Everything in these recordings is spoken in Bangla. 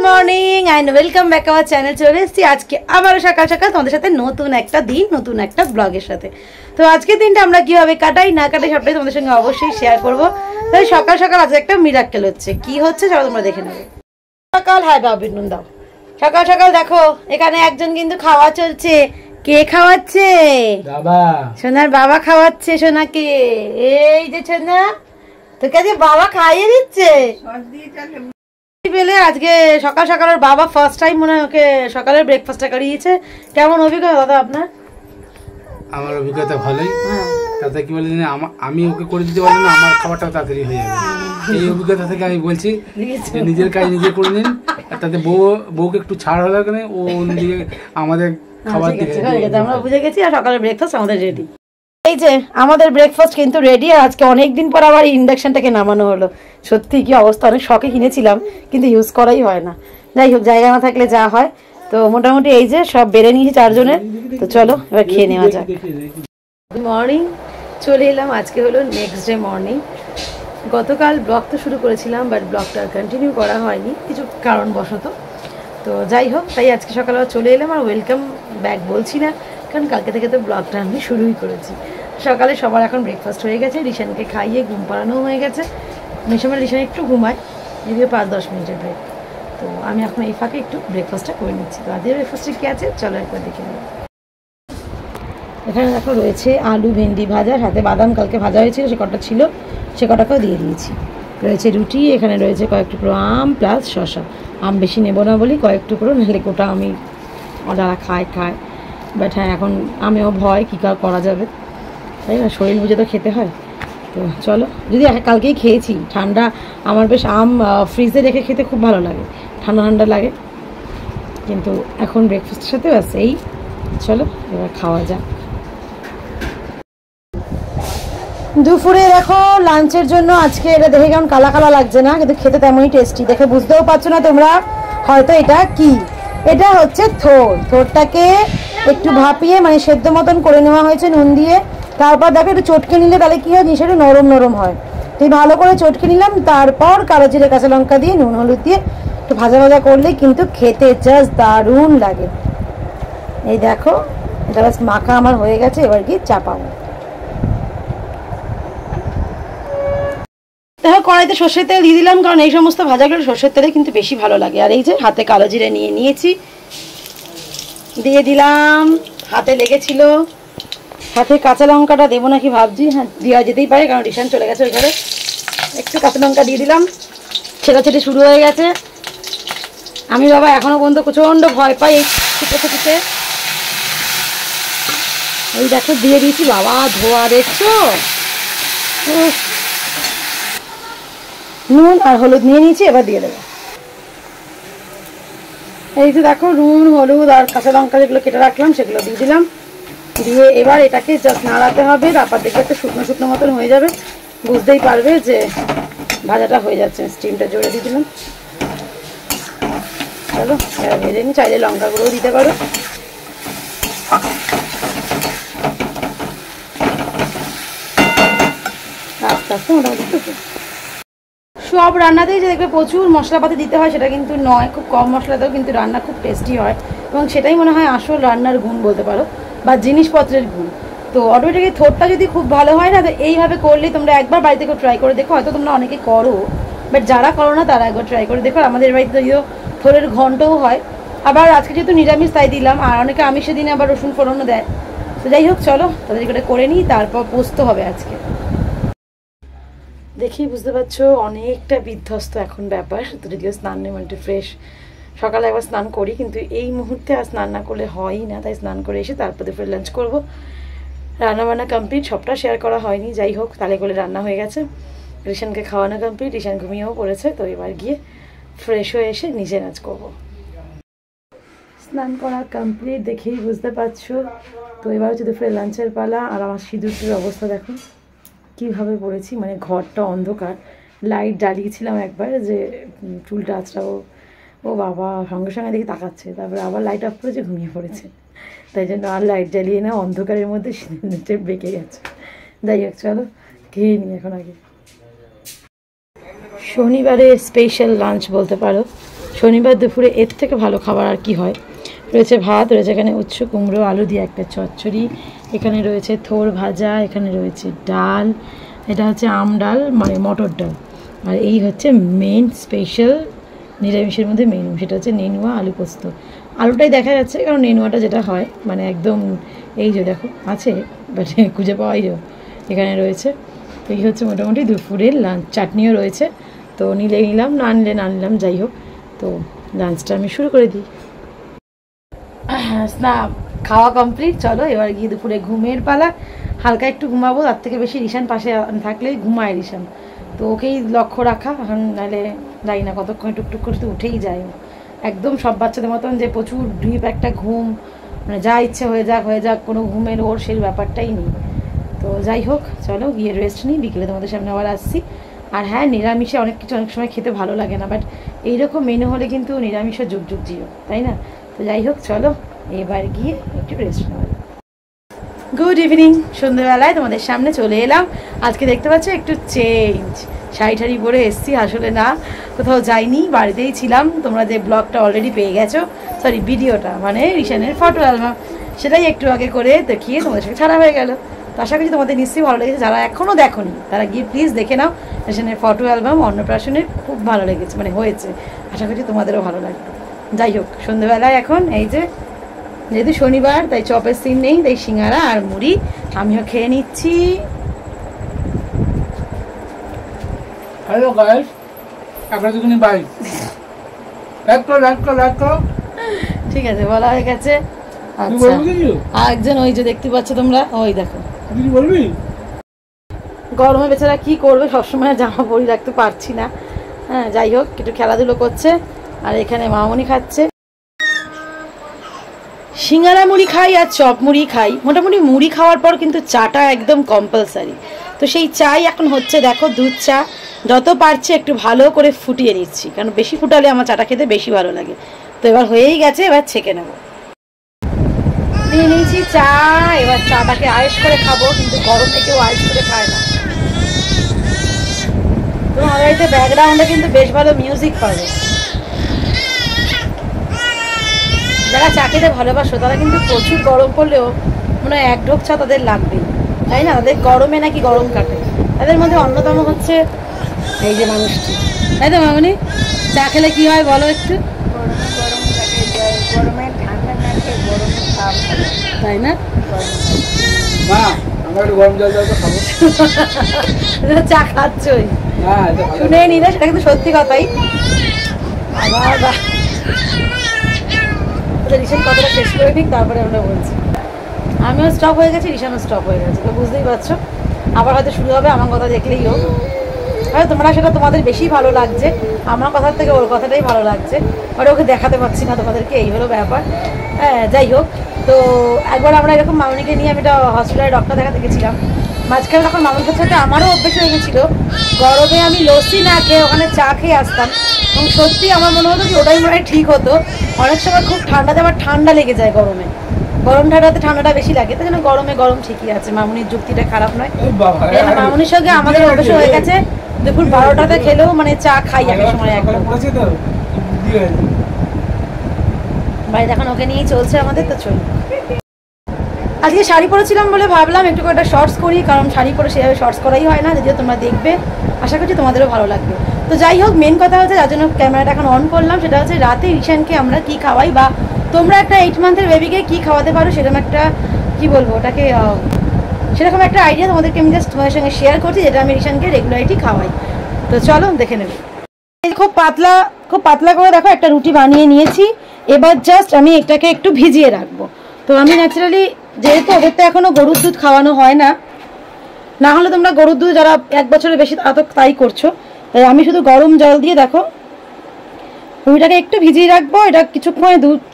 Morning and welcome back our channel. চলে এসেছি আজকে আবারও সকাল সকাল তোমাদের সাথে নতুন একটা দিন, নতুন একটা ব্লগের সাথে। তো আজকের দিনটা আমরা কিভাবে কাটাই না কাটাই সবটাই তোমাদের সঙ্গে অবশ্যই শেয়ার করবো। তাই সকাল সকাল আজকে একটা মিরাক্কেল হচ্ছে, কি হচ্ছে চলো তোমরা দেখে নেবে। সকাল হাই বাবিনুন দাও। সকাল সকাল দেখো এখানে একজন কিন্তু খাওয়া চলছে। কে খাওয়াচ্ছে? বাবা। সোনার বাবা খাওয়াচ্ছে সোনাকে। এই যে সোনা তোকে আজকে বাবা খাইয়ে দিচ্ছে। পেলে আজকে সকাল সকাল ওর বাবা ফার্স্ট টাইম মনে হয় ওকে সকালের ব্রেকফাস্টটা করিয়েছে। কেমন অভিজ্ঞতা দাদা আপনার? আমার অভিজ্ঞতা ভালোই। তাতে কি বলে আমি ওকে করে দিতে পারবো না, আমার খাবারটাও তাড়াতাড়ি হয়ে যাবে। এই অভিজ্ঞতা থেকে আমি বলছি নিজের কাজ নিজে করে নিন। তাতে বউকে একটু ছাড় হলো কেন, ও নিজে আমাদের খাবার আমরা বুঝে গেছি। আর সকালের ব্রেকফাস্ট আমাদের রেডি। এই যে আমাদের ব্রেকফাস্ট কিন্তু রেডি। আজকে অনেকদিন পর আবার ইন্ডাকশনটাকে নামানো হলো। সত্যি কি অবস্থা, অনেক শখে কিনেছিলাম কিন্তু ইউজ করাই হয় না। যাই হোক, জায়গা না থাকলে যা হয়। তো মোটামুটি এই যে সব বেড়ে নিয়েছি চারজনের। তো চলো এবার খেয়ে নেওয়া যাক। গুড মর্নিং, চলে এলাম। আজকে হলো নেক্সট ডে মর্নিং। গতকাল ব্লগ তো শুরু করেছিলাম, বাট ব্লগটা কন্টিনিউ করা হয়নি কিছু কারণবশত। তো যাই হোক, তাই আজকে সকালবেলা চলে এলাম। আর ওয়েলকাম ব্যাক বলছি না, কারণ কালকে থেকে তো ব্লগটা আমি শুরুই করেছি। সকালে সবার এখন ব্রেকফাস্ট হয়ে গেছে, রিশানকে খাইয়ে ঘুম পাড়ানো হয়ে গেছে। এই সময় রিশান একটু ঘুমায়, যদিও 5-10 মিনিটের ব্রেক। তো আমি এখন এই ফাঁকে একটু ব্রেকফাস্টটা করে নিচ্ছি। তো আজকের ব্রেকফাস্টে কী আছে চলো একবার দেখে নেব। এখানে দেখো রয়েছে আলু ভেন্ডি ভাজা, সাথে বাদাম কালকে ভাজা হয়েছিল, সে কটা ছিল, সে কটাকেও দিয়ে দিয়েছি। রয়েছে রুটি, এখানে রয়েছে কয়েক টুকরো আম প্লাস শসা। আম বেশি নেবো না বলি কয়েক টুকরো, নাহলে গোটা আমি যারা খায়। বাট হ্যাঁ, এখন আমিও ভয় কী করা যাবে, তাই না? শরীর বুঝে তো খেতে হয়। তো চলো, যদি কালকেই খেয়েছি ঠান্ডা, আমার বেশ আম ফ্রিজে রেখে খেতে খুব ভালো লাগে, ঠান্ডা ঠান্ডা লাগে। কিন্তু এখন ব্রেকফাস্টের সাথে আছে এই, চলো এবার খাওয়া যাক। দুপুরে দেখো লাঞ্চের জন্য আজকে এটা দেখে কেমন কালা কালা লাগছে না, কিন্তু খেতে তেমনই টেস্টি। দেখে বুঝতেও পারছো না তোমরা হয়তো এটা কি। এটা হচ্ছে থোরটাকে একটু ভাপিয়ে মানে সেদ্ধ মতন করে নেওয়া হয়েছে নুন দিয়ে। তারপর দেখো একটু চটকে নিলে তাহলে কি হয়, জিনিসটা একটু নরম নরম হয়। তুই ভালো করে চটকে নিলাম, তারপর কালো জিরে কাঁচা লঙ্কা দিয়ে নুন হলুদ দিয়ে একটু ভাজা ভাজা করলে কিন্তু খেতে জাস্ট দারুণ লাগে। এই দেখো এটা বাস মাখা আমার হয়ে গেছে, এবার কি চাপাবো। দেখো কড়াইতে সর্ষের তেল দিয়ে দিলাম, কারণ এই সমস্ত ভাজাগুলো সর্ষের তেলে কিন্তু বেশি ভালো লাগে। আর এই যে হাতে কালো জিরে নিয়ে নিয়েছি, দিয়ে দিলাম। হাতে লেগেছিল, হাতে কাঁচা লঙ্কাটা দেবো নাকি ভাবছি। হ্যাঁ, দেওয়া যেতেই পারে, কারণ রিশান চলে গেছে ওই ঘরে। একটু কাঁচা লঙ্কা দিয়ে দিলাম। ছেটাছেটি শুরু হয়ে গেছে। আমি বাবা এখনো পর্যন্ত প্রচণ্ড ভয় পাই এই ছিটে। ওই দেখো দিয়ে দিয়েছি বাবা, ধোয়া দেখছো। নুন আর হলুদ নিয়ে নিয়েছি, এবার দিয়ে দেবো। এই যে দেখো নুন হলুদ আর কাঁচা লঙ্কা যেগুলো কেটে রাখলাম সেগুলো দিয়ে দিলাম। দিয়ে এবার এটাকে জাস্ট নাড়াতে হবে। তারপর দেখবে একটা শুকনো শুকনো মতন হয়ে যাবে, বুঝতেই পারবে যে ভাজাটা হয়ে যাচ্ছে। স্টিমটা জোরে দিয়ে দিলাম। চলো এবার ভেজে নিই, চাইলে লঙ্কা গুঁড়োও দিতে পারো। আস্তে আস্তে মোটামুটি সব রান্নাতেই যে দেখবে প্রচুর মশলাপাতি দিতে হয় সেটা কিন্তু নয়, খুব কম মশলাতেও কিন্তু রান্না খুব টেস্টি হয়। এবং সেটাই মনে হয় আসল রান্নার গুণ বলতে পারো, বা জিনিসপত্রের গুণ। তো অটোমেটিক থোরটা যদি খুব ভালো হয় না, তো এইভাবে করলে তোমরা একবার বাড়িতে কেউ ট্রাই করে দেখো। হয়তো তোমরা অনেকে করো, বাট যারা করো না তারা একবার ট্রাই করে দেখো। আমাদের বাড়িতে যদিও থোরের ঘন্টও হয়, আবার আজকে যেহেতু নিরামিষ তাই দিলাম। আর অনেকে আমিষের দিনে আবার রসুন ফোড়নও দেয়। তো যাই হোক চলো তাদের করে নিই, তারপর পোস্ত হবে আজকে। দেখি বুঝতে পারছো অনেকটা বিধ্বস্ত এখন ব্যাপার। তো যদিও স্নান নেই, মানে ফ্রেশ। সকালে একবার স্নান করি, কিন্তু এই মুহূর্তে আর স্নান না করলে হয়ই না। তাই স্নান করে এসে তারপরে ফের লাঞ্চ করবো। রান্নাবান্না কমপ্লিট, সবটা শেয়ার করা হয়নি। যাই হোক, তালে করে রান্না হয়ে গেছে, রিশানকে খাওয়ানো কমপ্লিট, রিশান ঘুমিয়েও পড়েছে। তো এবার গিয়ে ফ্রেশ হয়ে এসে নিজে নাচ করবো। স্নান করা কমপ্লিট, দেখেই বুঝতে পারছো। তো এবার হচ্ছে দুপুরে লাঞ্চের পালা। আর আমার সিঁদুরটির অবস্থা দেখো কীভাবে পড়েছি, মানে ঘরটা অন্ধকার। লাইট জ্বালিয়েছিলাম একবার যে চুলটা আঁচড়াবো, ও বাবা সঙ্গে সঙ্গে দেখি তাকাচ্ছে, তারপরে আবার লাইট অফ করেছে, ঘুমিয়ে পড়েছে। তাই জন্য আর লাইট জ্বালিয়ে না, অন্ধকারের মধ্যে সিঁদুরটা বেঁকে গেছে। যাই হোক চলো খেয়ে নিই এখন আগে। শনিবারে স্পেশাল লাঞ্চ বলতে পারো। শনিবার দুপুরে এর থেকে ভালো খাবার আর কি হয়। রয়েছে ভাত, রয়েছে এখানে উচ্চ কুমড়ো আলু দিয়ে একটা চচ্চড়ি, এখানে রয়েছে থোড় ভাজা, এখানে রয়েছে ডাল, এটা হচ্ছে আম ডাল মানে মটর ডাল, আর এই হচ্ছে মেন স্পেশাল নিরামিষের মধ্যে মেনু, সেটা হচ্ছে নেনুয়া আলু পোস্ত। আলুটাই দেখা যাচ্ছে কারণ নেনুয়াটা যেটা হয় মানে একদম এই যে দেখো আছে বাট খুঁজে পাওয়াই যাও। এখানে রয়েছে, এই হচ্ছে মোটামুটি দুপুরের লাঞ্চ। চাটনিও রয়েছে, তো নিলে নিলাম, না নিলে না নিলাম, যাই হোক। তো লাঞ্চটা আমি শুরু করে দিই। না খাওয়া কমপ্লিট, চলো এবার গিয়ে দুপুরে ঘুমের পালা। হালকা একটু ঘুমাবো, তার থেকে বেশি রিশান পাশে থাকলেই ঘুমায় রিশান, তো ওকেই লক্ষ্য রাখা। এখন নাহলে যাই না কতক্ষণ টুকটুক করে তো উঠেই যায়, একদম সব বাচ্চাদের মতন যে প্রচুর ডিপ একটা ঘুম, মানে যা ইচ্ছে হয়ে যাক কোনো ঘুমের ওর সেই ব্যাপারটাই নেই। তো যাই হোক চলো গিয়ে রেস্ট নিই, বিকেলে তোমাদের সামনে আবার আসছি। আর হ্যাঁ, নিরামিষে অনেক কিছু অনেক সময় খেতে ভালো লাগে না, বাট এইরকম মেনু হলে কিন্তু নিরামিষও যুগ যুগ জিও, তাই না? তো যাই হোক চলো এবার গিয়ে একটু রেস্ট নেওয়া। গুড ইভিনিং, সন্ধ্যেবেলায় তোমাদের সামনে চলে এলাম। আজকে দেখতে পাচ্ছ একটু চেঞ্জ, শাড়ি ঠাড়ি পরে এসছি, আসলে না কোথাও যাইনি, বাড়িতেই ছিলাম। তোমরা যে ব্লগটা অলরেডি পেয়ে গেছো, সরি ভিডিওটা মানে রিশানের ফটো অ্যালবাম, সেটাই একটু আগে করে দেখিয়ে তোমাদের সাথে ছাড়া হয়ে গেল। তো আশা করছি তোমাদের নিশ্চয়ই ভালো লেগেছে, যারা এখনও দেখোনি তারা গিয়ে প্লিজ দেখে নাও। রিশানের ফটো অ্যালবাম অন্নপ্রাশনের খুব ভালো লেগেছে, মানে হয়েছে, আশা করছি তোমাদেরও ভালো লাগবে। যাই হোক সন্ধ্যেবেলায় এখন এই যে যেহেতু শনিবার তাই চপের সিন নেই, তাই সিঙ্গারা আর মুড়ি আমিও খেয়ে নিচ্ছি। হ্যালো গাইস, আপনাদের বাই ঠিক আছে, বলা হয়ে গেছে। আচ্ছা আরেকজন ওই যে দেখতে পাচ্ছ তোমরা, ওই দেখো বলবি গরমে বেচারা কি করবে, সবসময় জামা পরি রাখতে পারছি না। হ্যাঁ যাই হোক একটু খেলাধুলো করছে, আর এখানে মামনি খাচ্ছে। সিঙ্গারা মুড়ি খাই আর চপ মুড়ি খাই, মোটামুটি মুড়ি খাওয়ার পর কিন্তু চাটা একদম কম্পালসারি। তো সেই চাই এখন হচ্ছে দেখো দুধ চা, যত পারছি একটু ভালো করে ফুটিয়ে নিচ্ছি, কারণ বেশি ফুটালে আমার চাটা খেতে বেশি ভালো লাগে। তো এবার হয়েই গেছে, এবার ছেঁকে নেবো। নিয়ে নিয়েছি চা, এবার চাটাকে আয়েস করে খাবো, কিন্তু গরমে কেউ আয়েস করে খায় না। তো আমার বাড়িতে ব্যাকগ্রাউন্ডে কিন্তু বেশ ভালো মিউজিক পাবে। যারা চা খেতে ভালোবাসো তারা কিন্তু প্রচুর গরম পড়লেও মনে হয় এক ঢোক চা তাদের লাগবেই, তাই না? তাদের গরমে নাকি গরম কাটে, তাদের মধ্যে অন্যতম হচ্ছে এই যে মানুষটি, তাই তো মামনি? চা খেলে কি হয় বলো একটু? তাই না? চা খাচ্ছই শুনে নিলে, সেটা কিন্তু সত্যি কথাই। আবার রিশান কতটা শেষ করে নিক, তারপরে আমরা বলছি। আমিও স্টপ হয়ে গেছি, রিশানও স্টপ হয়ে গেছে, তো বুঝতেই পারছো আবার হয়তো শুরু হবে আমার কথা দেখলেই হোক। হয়তো তোমরা সেটা তোমাদের বেশি ভালো লাগছে, আমার কথার থেকে ওর কথাটাই ভালো লাগছে, আর ওকে দেখাতে পারছি না তোমাদেরকে, এই হলো ব্যাপার। হ্যাঁ যাই হোক, তো একবার আমরা এরকম মামনিকে নিয়ে আমি একটা হসপিটালে ডক্টর দেখাতে গেছিলাম। মাঝখানে তখন মামনির সাথে আমারও অভ্যেস হয়ে গেছিলো, গরমে আমি লস্যি না খেয়ে ওখানে চা খেয়ে আসতাম, এবং সত্যি আমার মনে হতো কি ওটাই মনে হয় ঠিক হতো। অনেক সময় খুব ঠান্ডাতে আমার ঠান্ডা লেগে যায় গরমে, গরম ঠান্ডাতে ঠান্ডাটা বেশি লাগে, তাই জন্য গরমে গরম ঠিকই আছে। মামনির যুক্তিটা খারাপ নয়, মামনির সঙ্গে আমাদের অভ্যেস হয়ে গেছে দুপুর 12টাতে খেলেও মানে চা খাই এক সময় একদম। বাড়ি এখন ওকে নিয়েই চলছে আমাদের, তো চল। আজকে শাড়ি পরেছিলাম বলে ভাবলাম একটু একটা শর্টস করি, কারণ শাড়ি পরে সেভাবে শর্টস করাই হয় না, যদিও তোমরা দেখবে, আশা করছি তোমাদেরও ভালো লাগবে। তো যাই হোক, মেন কথা হচ্ছে যার জন্য ক্যামেরাটা এখন অন করলাম, সেটা হচ্ছে রাতে রিশানকে আমরা কি খাওয়াই, বা তোমরা একটা 8 মান্থের বেবিকে কি খাওয়াতে পারো সেরকম একটা, কি বলবো ওটাকে, সেরকম একটা আইডিয়া তোমাদেরকে আমি জাস্ট তোমাদের সঙ্গে শেয়ার করছি, যেটা আমি রিশানকে রেগুলারিটি খাওয়াই। তো চলো দেখে নেবে। খুব পাতলা করে দেখো একটা রুটি বানিয়ে নিয়েছি। এবার জাস্ট আমি এটাকে একটু ভিজিয়ে রাখবো। তো আমি ন্যাচারালি যেহেতু ওদের তো এখনো গরুর দুধ খাওয়ানো হয় না, না হলে তোমরা গরুর দুধ যারা 1 বছরের বেশি তারা তো তাই করছো, তাই আমি শুধু গরম জল দিয়ে দেখো রুটিটাকে একটু ভিজিয়ে রাখবো। এটা কিছুক্ষণ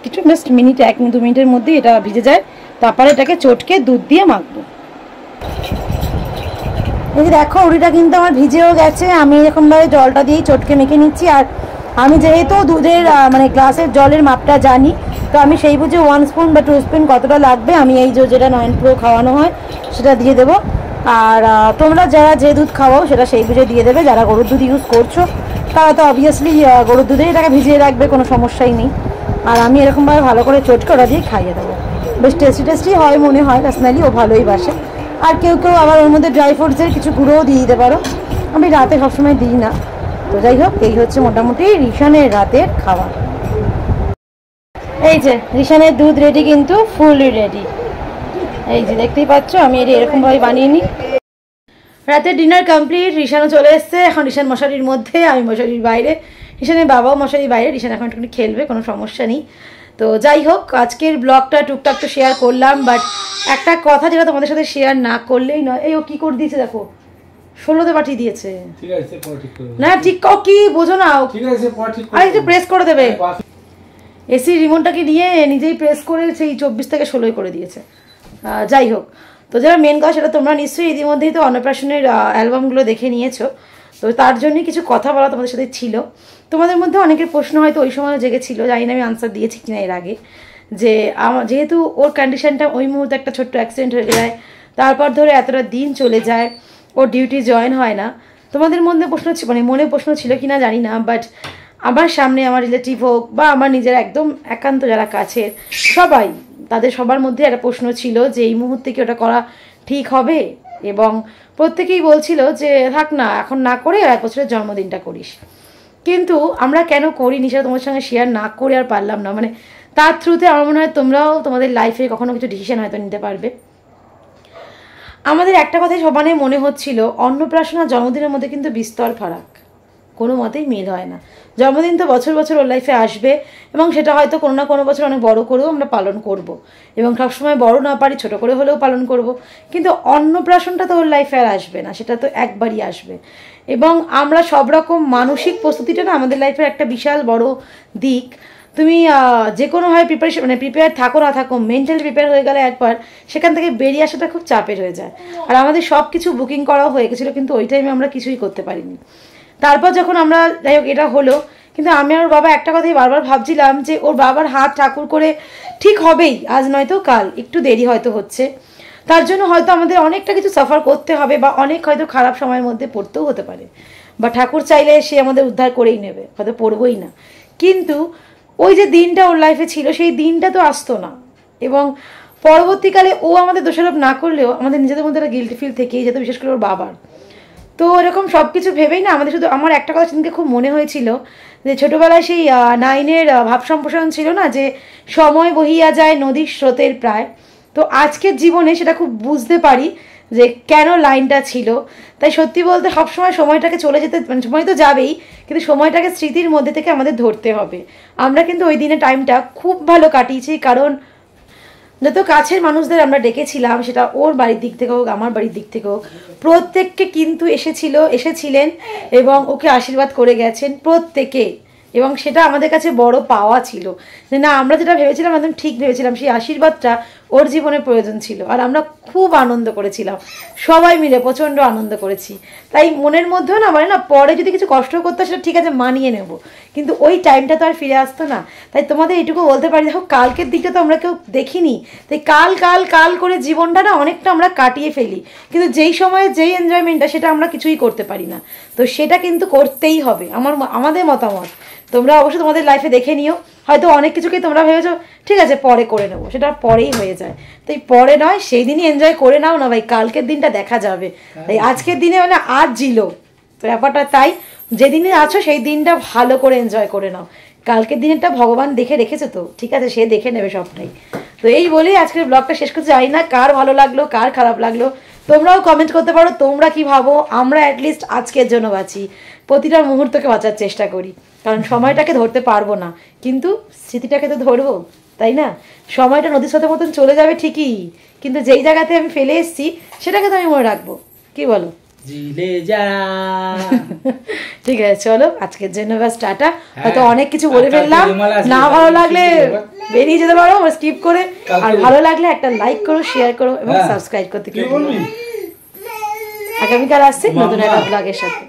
কিছু জাস্ট মিনিট 1-2 মিনিটের মধ্যেই এটা ভিজে যায়। তারপরে এটাকে চটকে দুধ দিয়ে মাখবো। এই যে দেখো রুটিটা কিন্তু আমার ভিজেও গেছে, আমি এরকমভাবে জলটা দিয়েই চটকে মেখে নিচ্ছি। আর আমি যেহেতু দুধের মানে গ্লাসের জলের মাপটা জানি, তো আমি সেই বুঝে 1 স্পুন বা 2 স্পুন কতটা লাগবে আমি এই যে যেটা 9 প্রো খাওয়ানো হয় সেটা দিয়ে দেবো। আর তোমরা যারা যে দুধ খাওয়াও সেটা সেই বুঝে দিয়ে দেবে। যারা গরুর দুধ ইউজ করছো তারা তো অবভিয়াসলি গরুর দুধেই এটাকে ভিজিয়ে রাখবে, কোনো সমস্যাই নেই। আর আমি এরকমভাবে ভালো করে চটকে ওটা দিয়ে খাইয়ে দেবো। বেশ টেস্টি হয় মনে হয়, পার্সোনালি ও ভালোই বাসে। আর কেউ কেউ আবার ওর মধ্যে ড্রাই ফ্রুটসের কিছু গুঁড়োও দিয়ে দিতে পারো, আমি রাতে সবসময় দিই না। তো যাই হোক, এই হচ্ছে মোটামুটি রিশানের রাতের খাওয়া। এই যে রিশানের দুধ রেডি, কিন্তু ফুললি রেডি। এই যে দেখতেই পাচ্ছ, আমি এটা এরকমভাবে বানিয়ে নিই। রাতের ডিনার কমপ্লিট, রিশানও চলে এসছে। এখন রিশান মশারির মধ্যে, আমি মশারির বাইরে। রিশানের বাবাও মশারির বাইরে। রিশান এখন একটুখানি খেলবে, কোনো সমস্যা নেই। তো যাই হোক, আজকের ব্লগটা টুকটাক তো শেয়ার করলাম, বাট একটা কথা যেটা তোমাদের সাথে শেয়ার না করলেই নয়। এই ও কি করে দিয়েছে দেখো, 16তে পাঠিয়ে দিয়েছে। না ঠিক কি বোঝো না, আর একটু প্রেস করে দেবে। এসি রিমোটটাকে নিয়ে নিজেই প্রেস করে সেই 24 থেকে 16 করে দিয়েছে। যাই হোক, তো যারা মেন কথা সেটা তোমরা নিশ্চয়ই ইতিমধ্যেই তো অন্নপ্রাশনের অ্যালবামগুলো দেখে নিয়েছো। তো তার জন্যই কিছু কথা বলা তোমাদের সাথে ছিল। তোমাদের মধ্যে অনেকের প্রশ্ন হয়তো ওই সময় জেগেছিল, জানি না আমি আনসার দিয়েছি কিনা এর আগে, যে যেহেতু ওর কন্ডিশনটা ওই মুহূর্তে একটা ছোট্ট অ্যাক্সিডেন্ট হয়ে যায়, তারপর ধরে এতটা দিন চলে যায়, ওর ডিউটি জয়েন হয় না। তোমাদের মধ্যে প্রশ্ন মানে মনে প্রশ্ন ছিল কিনা জানি না, বাট আমার সামনে আমার রিলেটিভ হোক বা আমার নিজের একদম একান্ত যারা কাছের সবাই, তাদের সবার মধ্যে একটা প্রশ্ন ছিল যে এই মুহূর্তে কি ওটা করা ঠিক হবে। এবং প্রত্যেকেই বলছিল যে থাক না, এখন না করে 1 বছরের জন্মদিনটা করিস। কিন্তু আমরা কেন করিনি সেটা তোমার সঙ্গে শেয়ার না করে আর পারলাম না। মানে তার থ্রুতে আমার মনে হয় তোমরাও তোমাদের লাইফে কখনো কিছু ডিসিশন হয়তো নিতে পারবে। আমাদের একটা কথাই সমানে মনে হচ্ছিল, অন্নপ্রাশন আর জন্মদিনের মধ্যে কিন্তু বিস্তর ফারাক, কোনো মতেই মিল হয় না। জন্মদিন তো বছর বছর ওর লাইফে আসবে, এবং সেটা হয়তো কোনো না কোনো বছর অনেক বড় করেও আমরা পালন করব, এবং সবসময় বড় না পারি ছোট করে হলেও পালন করব। কিন্তু অন্নপ্রাশনটা তো ওর লাইফে আর আসবে না, সেটা তো একবারই আসবে। এবং আমরা সব রকম মানসিক প্রস্তুতিটা না আমাদের লাইফের একটা বিশাল বড় দিক। তুমি যে কোনোভাবে প্রিপারেশন মানে প্রিপেয়ার থাকো না থাকো, মেন্টালি প্রিপেয়ার হয়ে গেলে একবার, সেখান থেকে বেরিয়ে আসাটা খুব চাপের হয়ে যায়। আর আমাদের সব কিছু বুকিং করাও হয়ে গেছিলো, কিন্তু ওই টাইমে আমরা কিছুই করতে পারিনি। তারপর যখন আমরা যাই হোক এটা হলো, কিন্তু আমি আর ওর বাবা একটা কথাই বারবার ভাবছিলাম যে ওর বাবার হাত ঠাকুর করে ঠিক হবেই, আজ নয়তো কাল, একটু দেরি হয়তো হচ্ছে, তার জন্য হয়তো আমাদের অনেকটা কিছু সাফার করতে হবে, বা অনেক হয়তো খারাপ সময়ের মধ্যে পড়তেও হতে পারে, বা ঠাকুর চাইলে সে আমাদের উদ্ধার করেই নেবে, হয়তো পড়বই না। কিন্তু ওই যে দিনটা ওর লাইফে ছিল, সেই দিনটা তো আসতো না। এবং পরবর্তীকালে ও আমাদের দোষারোপ না করলেও আমাদের নিজেদের মধ্যে একটা গিল্টি ফিল থেকেই যেত, বিশেষ করে ওর বাবার। তো এরকম সব কিছু ভেবেই না আমাদের শুধু, আমার একটা কথা সেদিনকে খুব মনে হয়েছিল যে ছোটোবেলায় সেই 9-এর ভাব সম্প্রসারণ ছিল না, যে সময় বহিয়া যায় নদীর স্রোতের প্রায়। তো আজকের জীবনে সেটা খুব বুঝতে পারি যে কেন লাইনটা ছিল। তাই সত্যি বলতে সবসময় সময়টাকে চলে যেতে, মানে সময় তো যাবেই, কিন্তু সময়টাকে স্মৃতির মধ্যে থেকে আমাদের ধরতে হবে। আমরা কিন্তু ওই দিনে টাইমটা খুব ভালো কাটিয়েছি, কারণ যত কাছের মানুষদের আমরা ডেকেছিলাম, সেটা ওর বাড়ির দিক থেকে হোক আমার বাড়ির দিক থেকে হোক, প্রত্যেককে কিন্তু এসেছিলেন এবং ওকে আশীর্বাদ করে গেছেন প্রত্যেকে। এবং সেটা আমাদের কাছে বড় পাওয়া ছিল, যে না আমরা যেটা ভেবেছিলাম একদম ঠিক ভেবেছিলাম, সেই আশীর্বাদটা ওর জীবনে প্রয়োজন ছিল। আর আমরা খুব আনন্দ করেছিলাম, সবাই মিলে প্রচণ্ড আনন্দ করেছি। তাই মনের মধ্যেও না, মানে না পরে যদি কিছু কষ্ট করতে সেটা ঠিক আছে মানিয়ে নেব, কিন্তু ওই টাইমটা তো আর ফিরে আসতো না। তাই তোমাদের এইটুকু বলতে পারি, দেখো কালকের দিকটা তো আমরা কেউ দেখিনি, তাই কাল কাল কাল করে জীবনটা না অনেকটা আমরা কাটিয়ে ফেলি, কিন্তু যেই সময়ে যেই এনজয়মেন্টটা সেটা আমরা কিছুই করতে পারি না। তো সেটা কিন্তু করতেই হবে, আমাদের মতামত। তোমরা অবশ্যই তোমাদের লাইফে দেখে নিও, হয়তো অনেক কিছুকেই তোমরা ভেবেছো ঠিক আছে পরে করে নেবো, সেটা পরেই হয়ে যায়। তাই পরে নয়, সেই দিনই এনজয় করে নাও না ভাই, কালকের দিনটা দেখা যাবে। তাই আজকের দিনে মানে আজ জিলো, তো ব্যাপারটা তাই, যেদিনে আছো সেই দিনটা ভালো করে এনজয় করে নাও। কালকের দিনেরটা ভগবান দেখে রেখেছে, তো ঠিক আছে সে দেখে নেবে সবটাই। তো এই বলেই আজকের ব্লগটা শেষ করতে চাই না, কার ভালো লাগলো কার খারাপ লাগলো তোমরাও কমেন্ট করতে পারো, তোমরা কি ভাবো। আমরা অ্যাটলিস্ট আজকের জন্য বাঁচি, প্রতিটা মুহূর্তকে বাঁচার চেষ্টা করি, কারণ সময়টাকে ধরতে পারবো না, কিন্তু স্মৃতিটাকে তো ধরবো, তাই না? সময়টা নদীর স্রোতের মতন চলে যাবে ঠিকই, কিন্তু যেই জায়গাতে আমি ফেলে এসেছি সেটাকে তো আমি মনে রাখবো, কি বলো? ঠিক আছে, চলো আজকের জন্য ব্যাস টাটা। হয়তো অনেক কিছু বলে ফেললাম, না ভালো লাগলে বেরিয়ে যেতে পারো স্কিপ করে, আর ভালো লাগলে একটা লাইক করো, শেয়ার করো এবং সাবস্ক্রাইব করতে। আগামীকাল আসছি নতুন একটা ব্লগের সাথে।